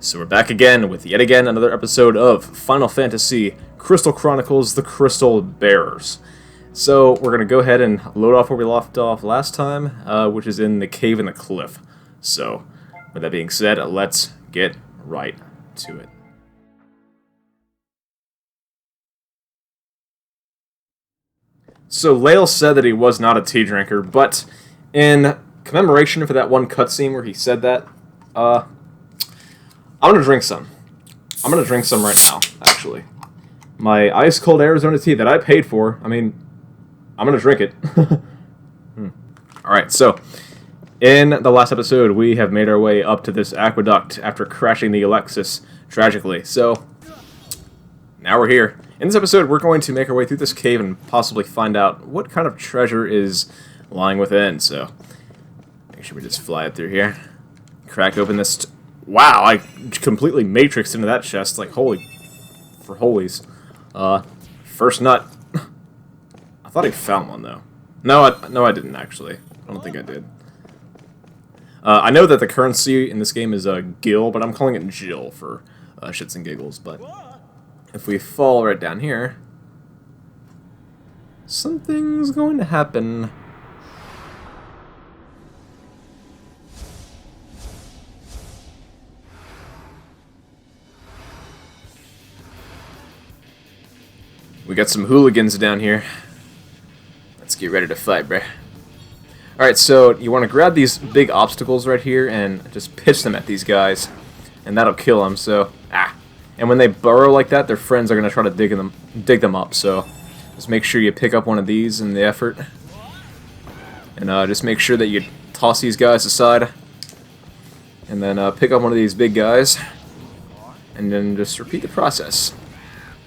So we're back again with yet again another episode of Final Fantasy Crystal Chronicles: The Crystal Bearers. So we're going to go ahead and load off where we left off last time, which is in the cave in the cliff. So with that being said, let's get right to it. So Lael said that he was not a tea drinker, but in commemoration for that one cutscene where he said that, I'm gonna drink some. I'm gonna drink some right now, actually. My ice-cold Arizona tea that I paid for. I mean, I'm gonna drink it. Alright, so, in the last episode, we have made our way up to this aqueduct after crashing the Alexis tragically. So, now we're here. In this episode, we're going to make our way through this cave and possibly find out what kind of treasure is lying within. So, make sure we just fly it through here. Crack open this... Wow, I completely matrixed into that chest, like, holy... for holies. First nut. I thought I found one, though. No, I didn't, actually. I don't think I did. I know that the currency in this game is gil, but I'm calling it Jill for shits and giggles, but... If we fall right down here... Something's going to happen. We got some hooligans down here. Let's get ready to fight, bruh. Alright, so you want to grab these big obstacles right here and just pitch them at these guys. And that'll kill them, so... And when they burrow like that, their friends are going to try to dig them up, so... Just make sure you pick up one of these in the effort. And just make sure that you toss these guys aside. And then pick up one of these big guys. And then just repeat the process.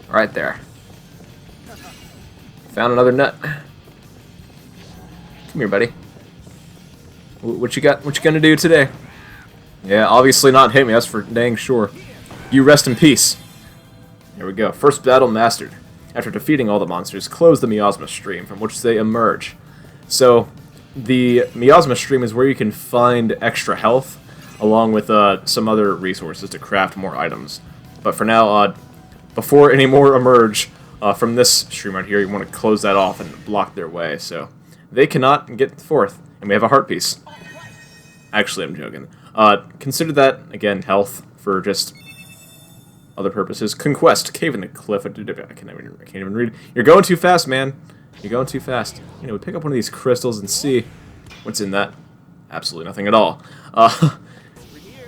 Right there. Found another nut. Come here, buddy. What you got? What you gonna do today? Yeah, obviously not hit me. That's for dang sure. You rest in peace. Here we go. First battle mastered. After defeating all the monsters, close the miasma stream from which they emerge. So, the miasma stream is where you can find extra health, along with some other resources to craft more items. But for now, before any more emerge. From this stream right here, you want to close that off and block their way, so they cannot get forth. And we have a heart piece. Actually, I'm joking. Consider that, again, health for just other purposes. Conquest, cave in the cliff. I can't even read. You're going too fast, man. You're going too fast. You know, we pick up one of these crystals and see what's in that. Absolutely nothing at all.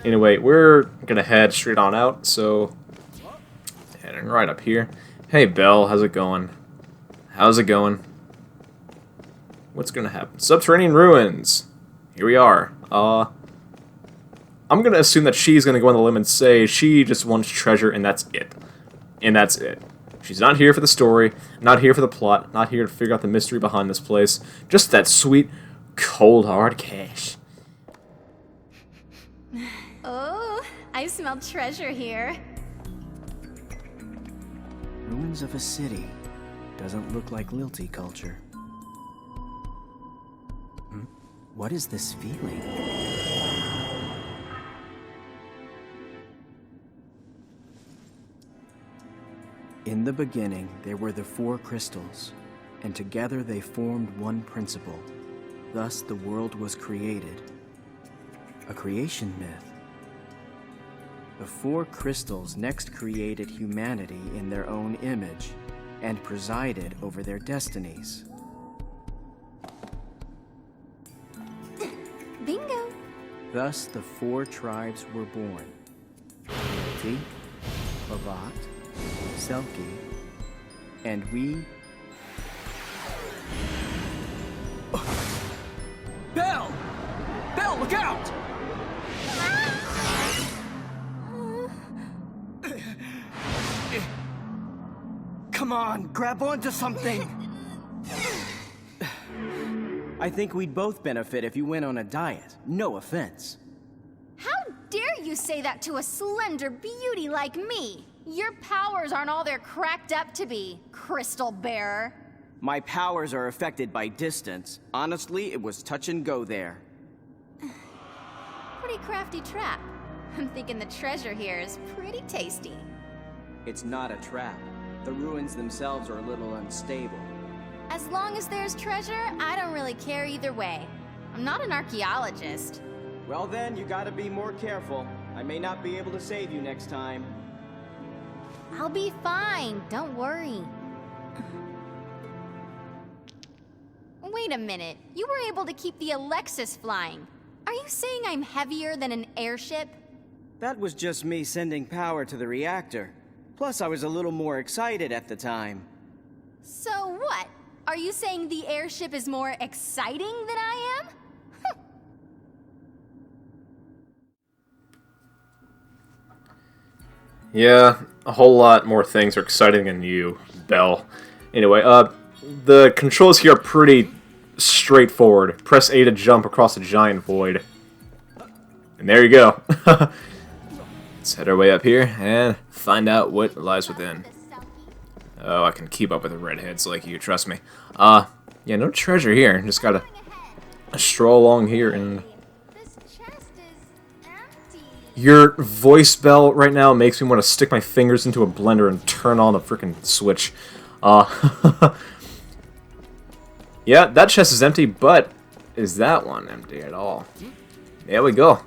Anyway, we're gonna head straight on out, so heading right up here. Hey, Belle, how's it going? How's it going? What's gonna happen? Subterranean ruins! Here we are. I'm gonna assume that she's gonna go on the limb and say she just wants treasure and that's it. And that's it. She's not here for the story, not here for the plot, not here to figure out the mystery behind this place. Just that sweet, cold, hard cash. Oh, I smell treasure here. Ruins of a city. Doesn't look like Lilty culture. What is this feeling? In the beginning, there were the 4 crystals, and together they formed one principle. Thus the world was created. A creation myth. The 4 crystals next created humanity in their own image and presided over their destinies. Bingo! Thus the 4 tribes were born. Lilty, Lavat, Selkie, and we... Belle! Belle, look out! Come on, grab onto something! I think we'd both benefit if you went on a diet. No offense. How dare you say that to a slender beauty like me? Your powers aren't all they're cracked up to be, Crystal Bearer. My powers are affected by distance. Honestly, it was touch and go there. Pretty crafty trap. I'm thinking the treasure here is pretty tasty. It's not a trap. The ruins themselves are a little unstable. As long as there's treasure, I don't really care either way. I'm not an archaeologist. Well then, you gotta be more careful. I may not be able to save you next time. I'll be fine, don't worry. Wait a minute, you were able to keep the Alexis flying. Are you saying I'm heavier than an airship? That was just me sending power to the reactor. Plus, I was a little more excited at the time. So what? Are you saying the airship is more exciting than I am? Yeah, a whole lot more things are exciting than you, Belle. Anyway, the controls here are pretty straightforward. Press A to jump across a giant void. And there you go. Let's head our way up here and find out what lies within. Oh, I can keep up with the redheads like you, trust me. Yeah, no treasure here. Just gotta stroll along here and... This chest is empty. Your voice, Bell, right now makes me want to stick my fingers into a blender and turn on a freaking switch. Yeah, that chest is empty, but is that one empty at all? There we go.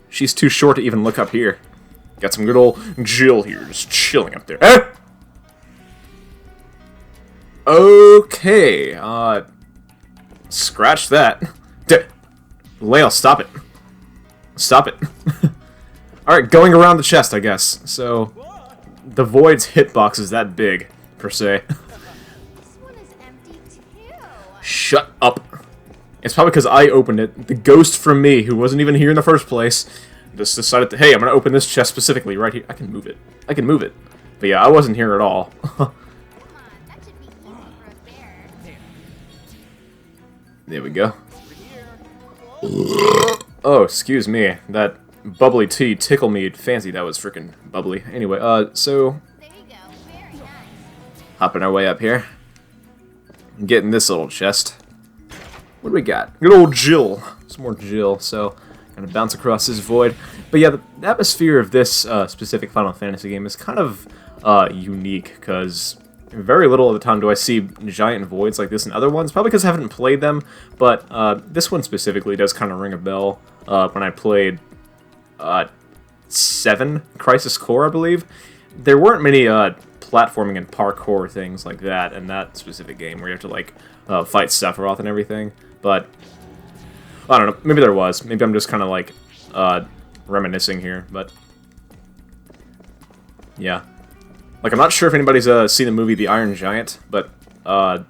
She's too short to even look up here. Got some good old Jill here, just chilling up there. Eh? Okay, scratch that. Lale, stop it. Stop it. Alright, going around the chest, I guess. So, the void's hitbox is that big, per se. This one is empty too. Shut up. It's probably because I opened it. The ghost from me, who wasn't even here in the first place, just decided to, hey, I'm going to open this chest specifically right here. I can move it. I can move it. But yeah, I wasn't here at all. Come on, that should be easy for a bear. There we go. Oh, excuse me. That bubbly tea tickle me fancy. That was freaking bubbly. Anyway, so... There you go, very nice. Hopping our way up here. Getting this little chest. What do we got? Good old Jill. Some more Jill, so... Gonna bounce across this void. But yeah, the atmosphere of this specific Final Fantasy game is kind of unique, because very little of the time do I see giant voids like this in other ones, probably because I haven't played them, but this one specifically does kind of ring a bell. When I played 7 Crisis Core, I believe, there weren't many platforming and parkour things like that in that specific game, where you have to like fight Sephiroth and everything, but I don't know, maybe there was. Maybe I'm just kind of like reminiscing here, but yeah. Like, I'm not sure if anybody's seen the movie The Iron Giant, but I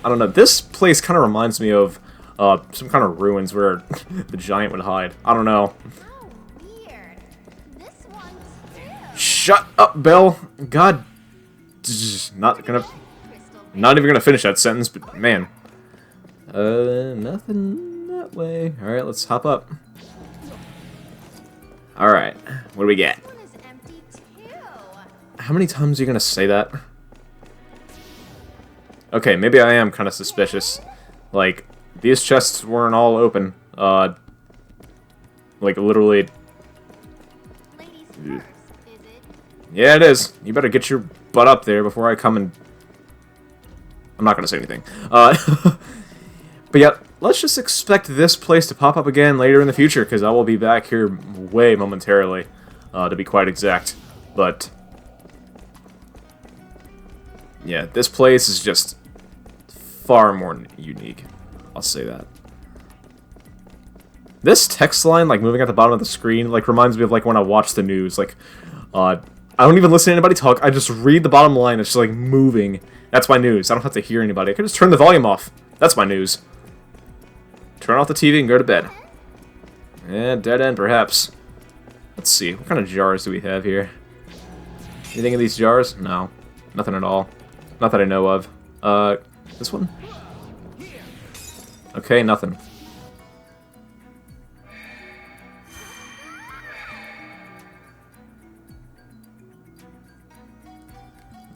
don't know. This place kind of reminds me of some kind of ruins where the giant would hide. I don't know. Oh, weird. This one's too. Shut up, Belle. God, not even gonna finish that sentence, but man. Nothing that way. All right, let's hop up. All right, what do we get? This one is empty too. How many times are you gonna say that? Okay, maybe I am kind of suspicious. Like, these chests weren't all open. Like, literally... Ladies first, is it? Yeah, it is. You better get your butt up there before I come and... I'm not gonna say anything. But yeah, let's just expect this place to pop up again later in the future, because I will be back here way momentarily, to be quite exact. But... yeah, this place is just far more unique. I'll say that. This text line, like, moving at the bottom of the screen, like, reminds me of, like, when I watch the news. Like, I don't even listen to anybody talk. I just read the bottom line. It's just, like, moving. That's my news. I don't have to hear anybody. I can just turn the volume off. That's my news. Turn off the TV and go to bed. Yeah, dead end, perhaps. Let's see. What kind of jars do we have here? Anything in these jars? No. Nothing at all. Not that I know of. This one? Okay, nothing.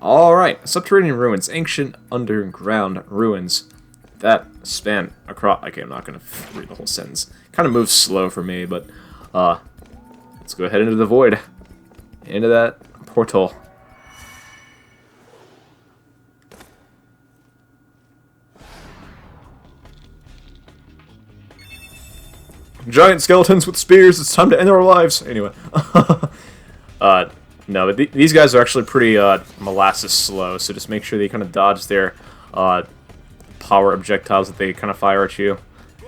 Alright, subterranean ruins. Ancient underground ruins that span across... Okay, I'm not going to read the whole sentence. Kind of moves slow for me, but... Let's go ahead into the void. Into that portal. Giant skeletons with spears, it's time to end our lives. Anyway. No, but these guys are actually pretty molasses slow, so just make sure that you kind of dodge their power projectiles that they kind of fire at you.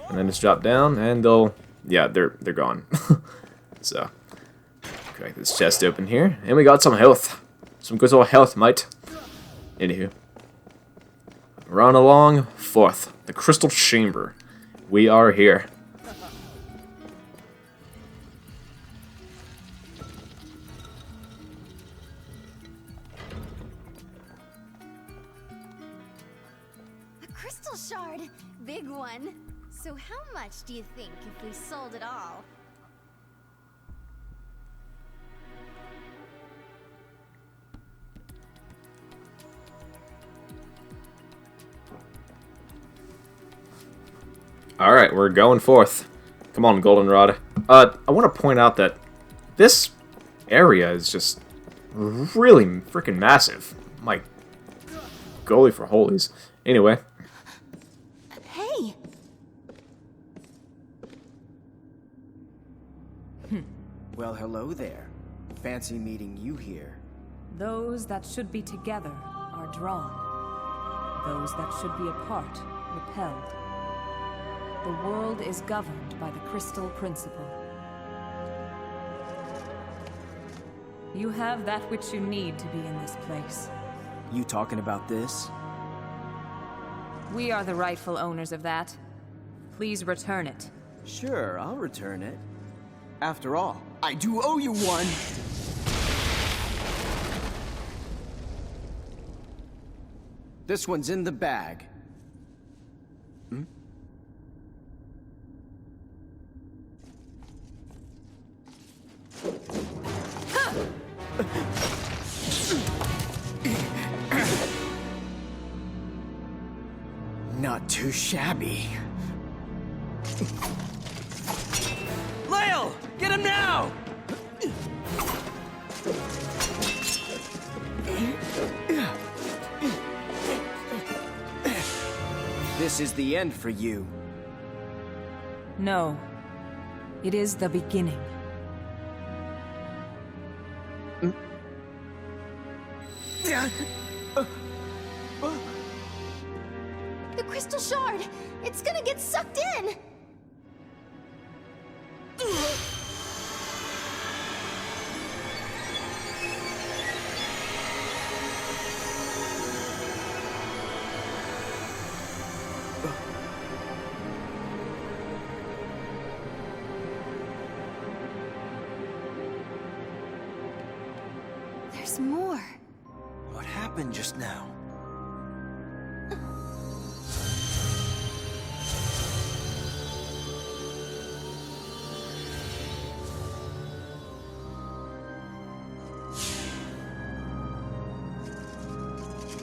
And then just drop down, and they'll... Yeah, they're gone. So, crack this chest open here, and we got some health. Some good old health, mate. Anywho. Run along, forth. The Crystal Chamber. We are here. Crystal shard, big one. So how much do you think if we sold it all? Alright, we're going forth. Come on, Goldenrod. I want to point out that this area is just really freaking massive. My golly for holies. Anyway. Hey! Well, hello there. Fancy meeting you here. Those that should be together are drawn. Those that should be apart, repelled. The world is governed by the crystal principle. You have that which you need to be in this place. You talking about this? We are the rightful owners of that. Please return it. Sure, I'll return it. After all, I do owe you one! This one's in the bag. Hmm? Not too shabby. Lyle! Get him now! This is the end for you. No. It is the beginning. The crystal shard! It's gonna get sucked in! There's more. What happened just now?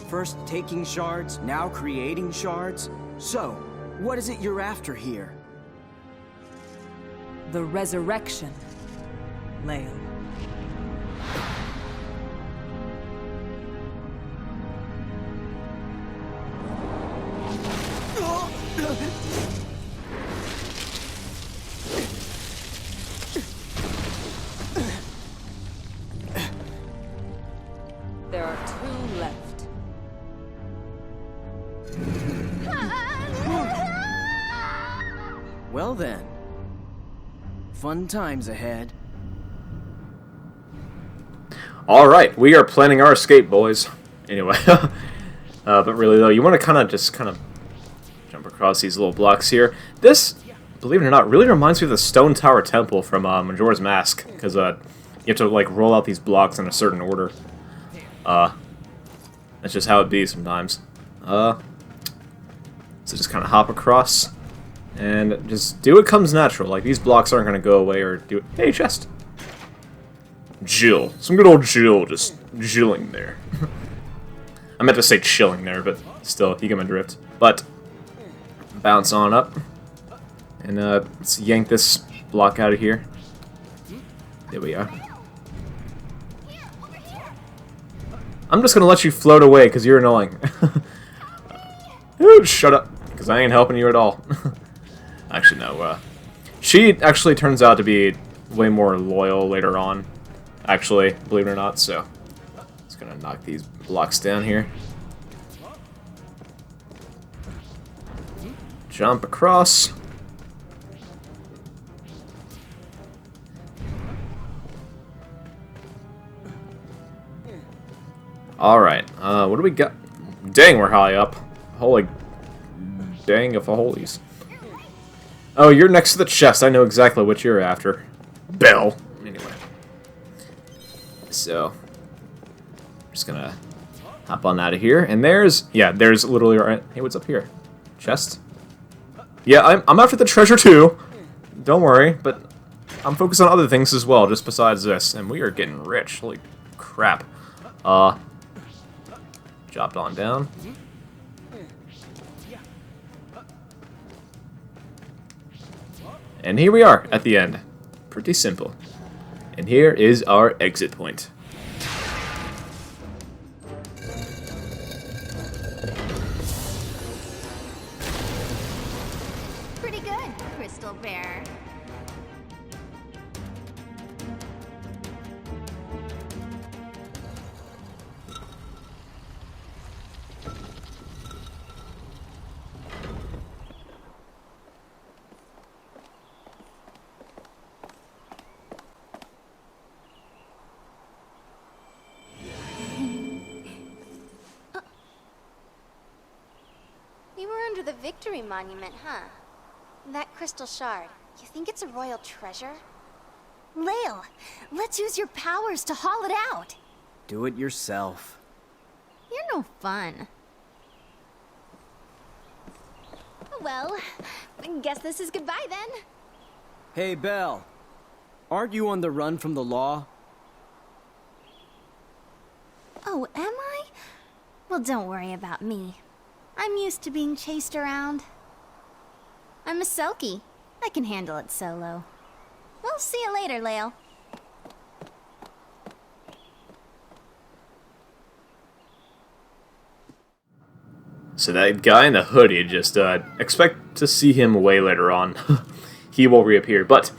First taking shards, now creating shards? So, what is it you're after here? The resurrection, Lael. There are 2 left. Well then. Fun times ahead. Alright, we are planning our escape, boys. Anyway. But really, though, you want to kind of jump across these little blocks here. This, believe it or not, really reminds me of the Stone Tower Temple from Majora's Mask. Because you have to, like, roll out these blocks in a certain order. That's just how it be sometimes. So just kind of hop across. And just do what comes natural. Like, these blocks aren't going to go away or do it. Hey, chest. Jill. Some good old Jill just jilling there. I meant to say chilling there, but still, you get my drift. But, bounce on up. And let's yank this block out of here. There we are. I'm just gonna let you float away because you're annoying. Ooh, shut up, because I ain't helping you at all. Actually, no. She actually turns out to be way more loyal later on. Actually, believe it or not. So, just gonna knock these blocks down here. Jump across. Alright, what do we got? Dang, we're high up. Holy dang of a holies. Oh, you're next to the chest. I know exactly what you're after. Bell. Anyway. So, just gonna hop on out of here. And there's, yeah, there's literally, hey, what's up here? Chest? Yeah, I'm after the treasure too. Don't worry, but I'm focused on other things as well, just besides this. And we are getting rich. Holy crap. Dropped on down. And here we are at the end. Pretty simple. And here is our exit point. Pretty good, Crystal Bear. You were under the Victory Monument, huh? That crystal shard, you think it's a royal treasure? Lael, let's use your powers to haul it out. Do it yourself. You're no fun. Well, guess this is goodbye then. Hey, Belle. Aren't you on the run from the law? Oh, am I? Well, don't worry about me. I'm used to being chased around. I'm a Selkie. I can handle it solo. We'll see you later, Lael. So that guy in the hoodie, just expect to see him way later on. He will reappear. But,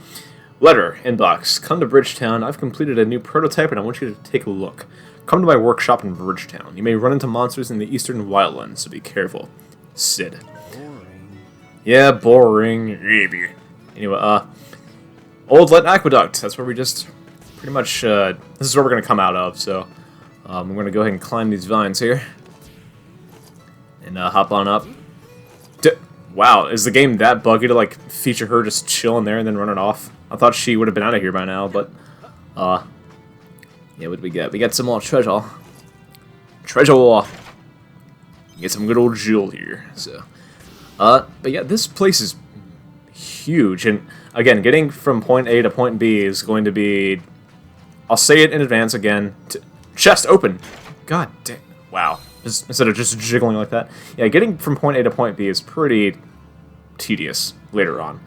letter, inbox, come to Bridgetown. I've completed a new prototype and I want you to take a look. Come to my workshop in Bridgetown. You may run into monsters in the eastern wildlands, so be careful. Sid. Boring. Yeah, boring. Anyway, Old Let Aqueduct. That's where we just pretty much, this is where we're going to come out of, so I'm going to go ahead and climb these vines here. And hop on up. Wow, is the game that buggy to, like, feature her just chilling there and then running off? I thought she would have been out of here by now, but, yeah, what do we get? We got some more treasure. Treasure! Get some good old jewel here, so. But yeah, this place is huge, and again, getting from point A to point B is going to be, I'll say it in advance again, chest open! God damn, wow. Instead of just jiggling like that. Yeah, getting from point A to point B is pretty tedious later on.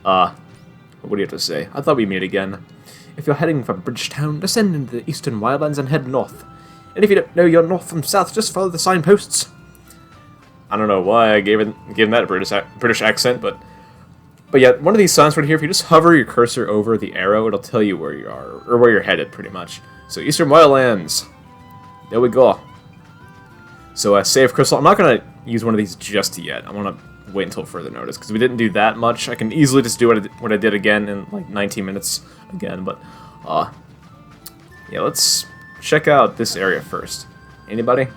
What do you have to say? I thought we'd meet again. If you're heading from Bridgetown, descend into the eastern wildlands and head north. And if you don't know your north from south, just follow the signposts. I don't know why I gave him that British accent, but yeah, one of these signs right here, if you just hover your cursor over the arrow, it'll tell you where you are, or where you're headed, pretty much. So, eastern wildlands. There we go. So, save crystal. I'm not going to use one of these just yet. I want to wait until further notice, because we didn't do that much. I can easily just do what I did again in, like, 19 minutes again, but, yeah, let's check out this area first. Anybody?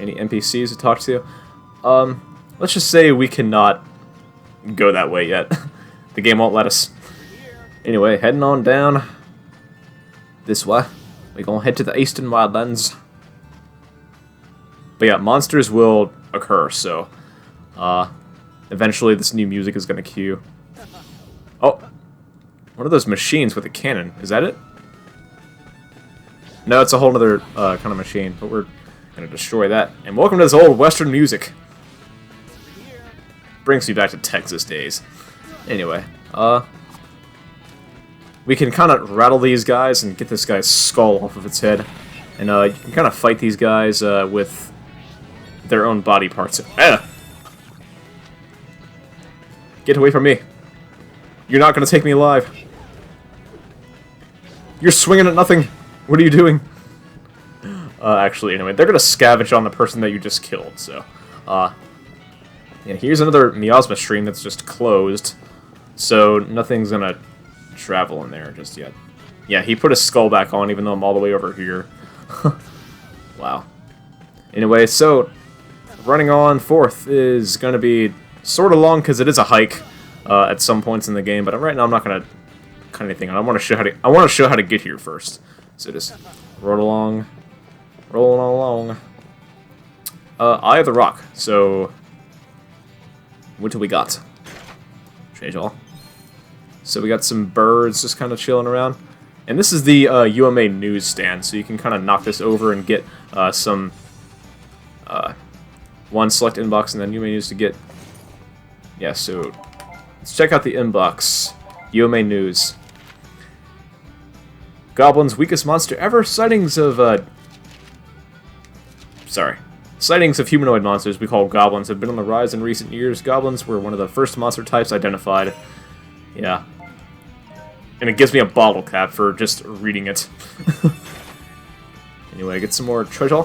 Any NPCs to talk to? Let's just say we cannot go that way yet. The game won't let us. Anyway, heading on down this way. We're gonna head to the eastern wildlands. But yeah, monsters will occur, so eventually this new music is gonna cue. Oh, one of those machines with a cannon. Is that it? No, it's a whole other kind of machine, but we're gonna destroy that. And welcome to this old Western music. Brings me back to Texas days. Anyway, we can kind of rattle these guys and get this guy's skull off of its head. And you can kind of fight these guys with their own body parts. Get away from me. You're not going to take me alive. You're swinging at nothing. What are you doing? Actually, anyway, they're going to scavenge on the person that you just killed, so... yeah, here's another miasma stream that's just closed, so nothing's going to travel in there just yet. Yeah, he put his skull back on, even though I'm all the way over here. Wow. Anyway, so... running on forth is going to be sort of long, because it is a hike at some points in the game, but right now I'm not going to cut anything. I want to show how to get here first. So just roll along. Rolling along. Eye of the Rock. So, what do we got? Change all. So we got some birds just kind of chilling around. And this is the UMA newsstand, so you can kind of knock this over and get some... one select inbox, and then UMA News to get... Yeah, so... let's check out the inbox. UMA News. Goblin's weakest monster ever. Sightings of Sightings of humanoid monsters we call goblins have been on the rise in recent years. Goblins were one of the first monster types identified. Yeah. And it gives me a bottle cap for just reading it. Anyway, get some more treasure.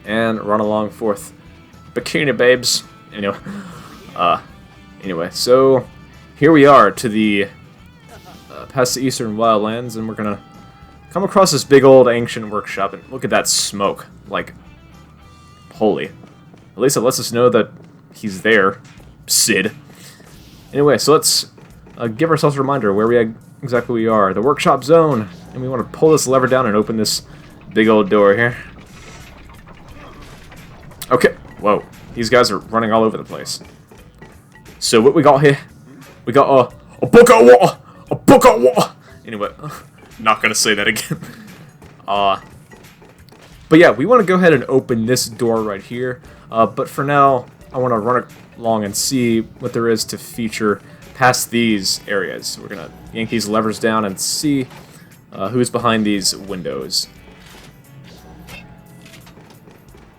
And run along forth. Bikini babes. Anyway, so here we are to the past the eastern wildlands, and we're gonna come across this big old ancient workshop, and look at that smoke. Like, holy. At least it lets us know that he's there, Sid. Anyway, so let's give ourselves a reminder where exactly we are. The workshop zone, and we want to pull this lever down and open this big old door here. Okay, whoa. These guys are running all over the place. So what we got here? We got a bucket of water! A bucket of water! Anyway, not gonna say that again. But yeah, we want to go ahead and open this door right here. But for now, I want to run along and see what there is to feature past these areas. We're gonna yank these levers down and see who's behind these windows.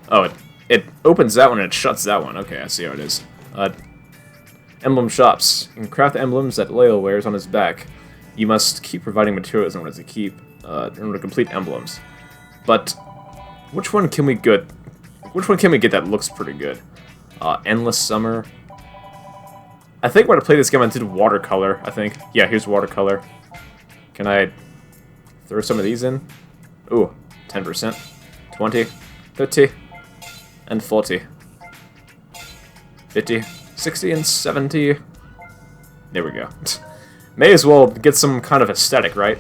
Oh, it opens that one and it shuts that one. Okay, I see how it is. Emblem shops. You can craft emblems that Leo wears on his back. You must keep providing materials in order to complete emblems. But which one can we get? Which one can we get that looks pretty good? Endless Summer. I think when I play this game, I did watercolor. I think. Yeah, here's watercolor. Can I throw some of these in? Ooh, 10%, 20, 30, and 40, 50. 60 and 70. There we go. May as well get some kind of aesthetic, right?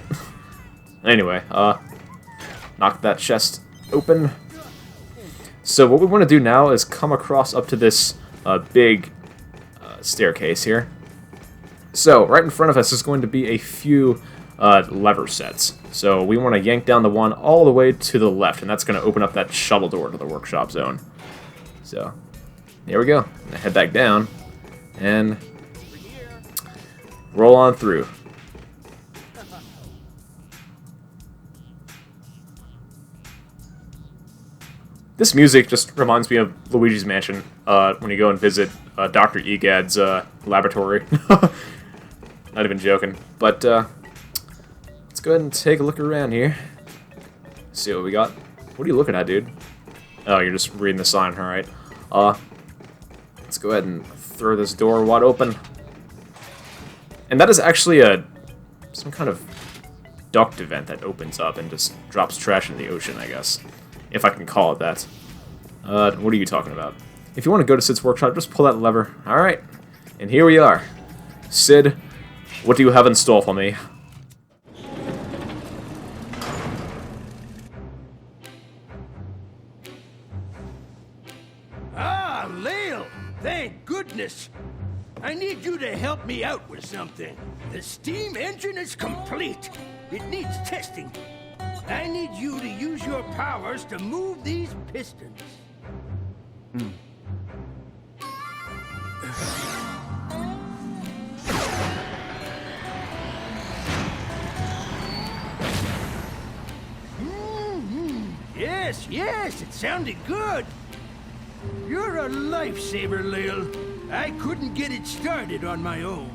Anyway, knock that chest open. So what we want to do now is come across up to this big staircase here. So right in front of us is going to be a few lever sets. So we want to yank down the one all the way to the left, and that's going to open up that shuttle door to the workshop zone. So there we go. I'm gonna head back down and roll on through. This music just reminds me of Luigi's Mansion when you go and visit Dr. Egad's laboratory. Not even joking. But let's go ahead and take a look around here. See what we got. What are you looking at, dude? Oh, you're just reading the sign, alright. Let's go ahead and throw this door wide open. And that is actually some kind of duct event that opens up and just drops trash in the ocean, I guess. If I can call it that. What are you talking about? If you want to go to Sid's workshop, just pull that lever. Alright. And here we are. Sid, what do you have in store for me? Ah, Lale! Thank goodness! I need you to help me out with something. The steam engine is complete. It needs testing. I need you to use your powers to move these pistons. Yes, it sounded good. You're a lifesaver, Lil. I couldn't get it started on my own.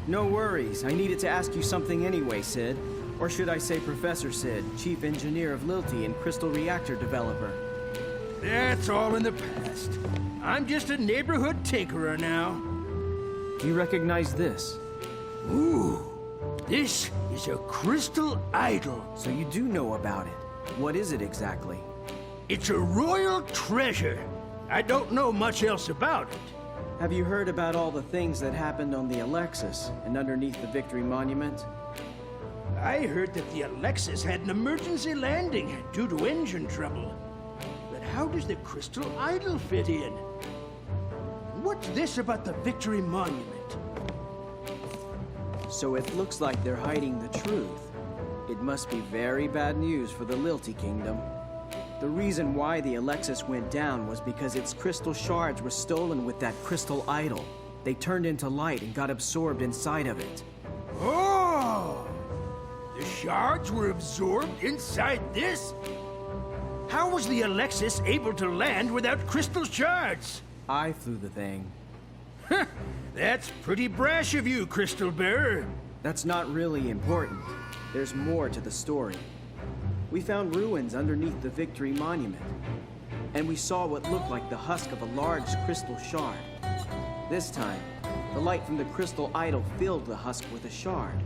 No worries. I needed to ask you something anyway, Sid. Or should I say Professor Sid, Chief Engineer of Lilty and Crystal Reactor Developer. That's all in the past. I'm just a neighborhood tinkerer now. Do you recognize this? Ooh, this is a crystal idol. So you do know about it. What is it exactly? It's a royal treasure. I don't know much else about it. Have you heard about all the things that happened on the Alexis and underneath the Victory Monument? I heard that the Alexis had an emergency landing due to engine trouble. But how does the crystal idol fit in? What's this about the Victory Monument? So it looks like they're hiding the truth. It must be very bad news for the Lilty Kingdom. The reason why the Alexis went down was because its crystal shards were stolen with that crystal idol. They turned into light and got absorbed inside of it. Oh! The shards were absorbed inside this? How was the Alexis able to land without crystal shards? I flew the thing. That's pretty brash of you, Crystal Bearer. That's not really important. There's more to the story. We found ruins underneath the Victory Monument, and we saw what looked like the husk of a large crystal shard. This time, the light from the crystal idol filled the husk with a shard.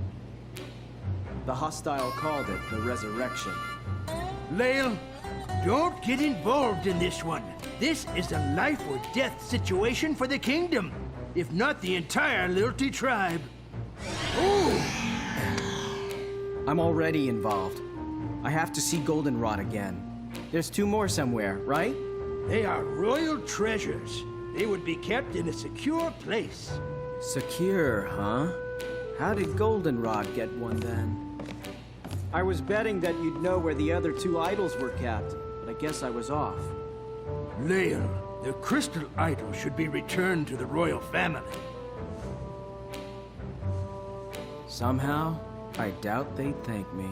The hostile called it the Resurrection. Lael, don't get involved in this one. This is a life or death situation for the kingdom, if not the entire Lilty tribe. Ooh! I'm already involved. I have to see Goldenrod again. There's 2 more somewhere, right? They are royal treasures. They would be kept in a secure place. Secure, huh? How did Goldenrod get one then? I was betting that you'd know where the other 2 idols were kept, but I guess I was off. Lael, the crystal idol should be returned to the royal family. Somehow, I doubt they'd thank me.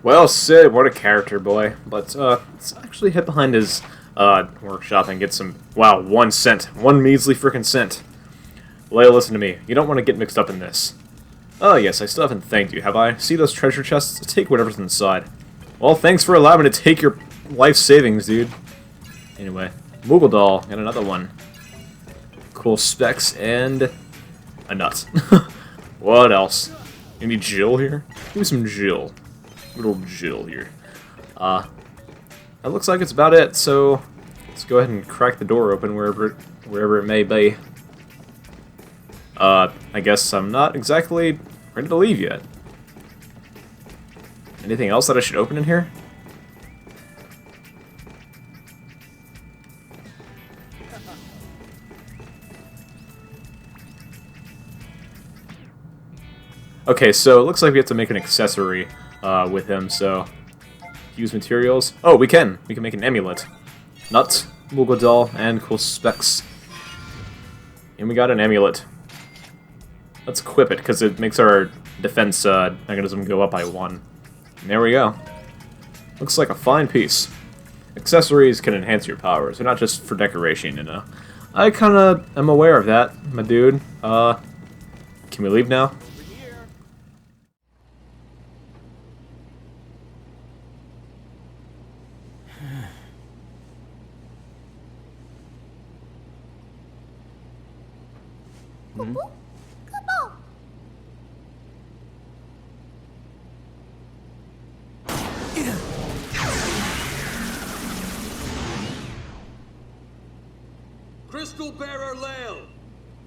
Well, Sid, what a character, boy. Let's actually head behind his workshop and get some... Wow, 1 cent. 1 measly frickin' cent. Leia, listen to me. You don't want to get mixed up in this. Oh, yes, I still haven't thanked you, have I? See those treasure chests? Take whatever's inside. Well, thanks for allowing me to take your life savings, dude. Anyway, Moogle Doll, and another one. Cool specs, and a nut. What else? You need Jill here? Give me some Jill. Good old Jill here. That looks like it's about it, so let's go ahead and crack the door open wherever it may be. I guess I'm not exactly ready to leave yet. Anything else that I should open in here? Okay, so it looks like we have to make an accessory with him, so... Use materials. Oh, we can! We can make an amulet. Nuts, Moogle Doll, and cool specs. And we got an amulet. Let's equip it, because it makes our defense mechanism go up by 1. And there we go. Looks like a fine piece. Accessories can enhance your powers. They're not just for decoration, you know. I kinda am aware of that, my dude. Can we leave now? Come on. Crystal Bearer Lael,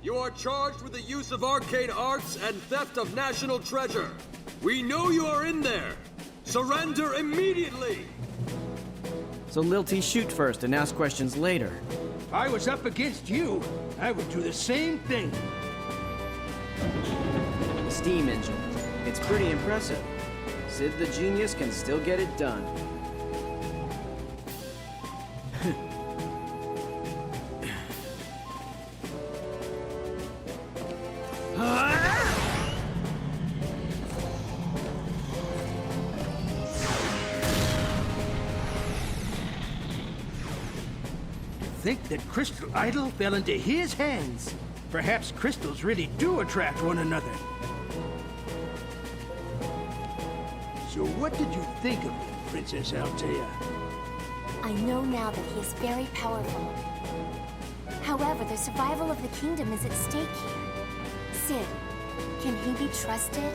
you are charged with the use of arcane arts and theft of national treasure. We know you are in there. Surrender immediately! So Lilty shoot first and ask questions later. If I was up against you, I would do the same thing. The steam engine. It's pretty impressive. Sid the genius can still get it done. think that Crystal Idol fell into his hands. Perhaps crystals really do attract one another. So what did you think of him, Princess Altea? I know now that he is very powerful. However, the survival of the kingdom is at stake here. Sid, can he be trusted?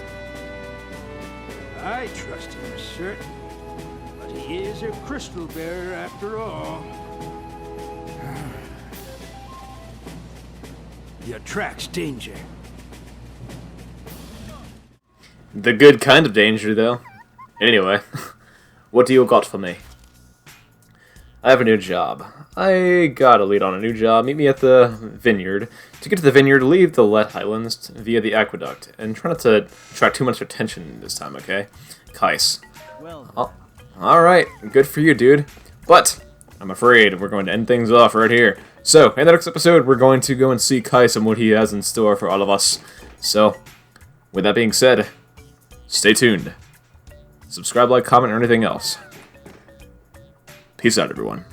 I trust him, certain. But he is a crystal bearer after all. He attracts danger. The good kind of danger, though. Anyway, what do you got for me? I have a new job. I gotta lead on a new job. Meet me at the vineyard. To get to the vineyard, leave the Let Highlands via the aqueduct. And try not to attract too much attention this time, okay? Kais. Well, Alright, good for you, dude. But, I'm afraid we're going to end things off right here. So, in the next episode, we're going to go and see Kais and what he has in store for all of us. So, with that being said, stay tuned. Subscribe, like, comment, or anything else. Peace out, everyone.